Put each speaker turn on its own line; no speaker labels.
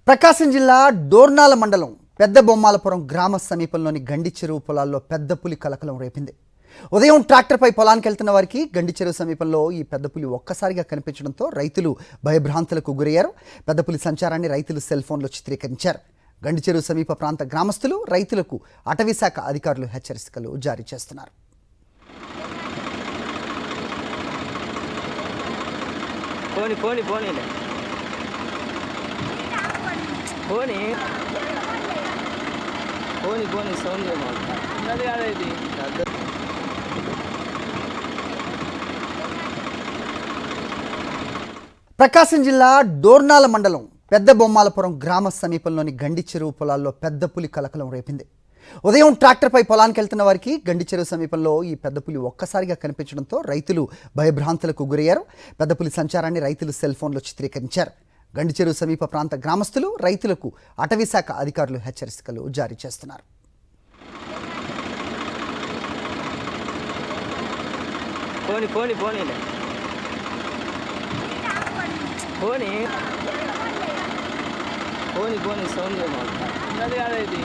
ప్రకాశం జిల్లా డోర్నాల మండలం పెద్ద బొమ్మాలపురం గ్రామ సమీపంలోని గండి చెరువు పొలాల్లో పెద్ద పులి కలకలం రేపింది. ఉదయం ట్రాక్టర్పై పొలానికి వెళ్తున్న వారికి గండి చెరువు సమీపంలో ఈ పెద్ద పులి ఒక్కసారిగా కనిపించడంతో రైతులు భయభ్రాంతులకు గురయ్యారు. పెద్ద పులి సంచారాన్ని రైతులు సెల్ ఫోన్లో చిత్రీకరించారు. గండి చెరువు సమీప ప్రాంత గ్రామస్తులు రైతులకు అటవీశాఖ అధికారులు హెచ్చరికలు జారీ చేస్తున్నారు.
పోనీ పోనీ పోనీలే పోనీ పోనీ పోనీ సౌండ్ ఉన్నది కాదా ఇది
ప్రకాశం జిల్లా డోర్నాల మండలం పెద్ద బొమ్మాలపురం గ్రామ సమీపంలోని గండి చెరువు పొలాల్లో పెద్ద పులి కలకలం రేపింది. ఉదయం ట్రాక్టర్పై పొలానికి వెళ్తున్న వారికి గండి చెరువు సమీపంలో ఈ పెద్ద పులి ఒక్కసారిగా కనిపించడంతో రైతులు భయభ్రాంతులకు గురయ్యారు. పెద్ద పులి సంచారాన్ని రైతులు సెల్ ఫోన్లో చిత్రీకరించారు. గండి చెరువు సమీప ప్రాంత గ్రామస్తులు రైతులకు అటవీశాఖ అధికారులు హెచ్చరికలు జారీ చేస్తున్నారు.
పోనీ పోనీ పోనీలే పోనీ పోనీ పోనీ సౌండ్ ఉన్నది కాదా ఇది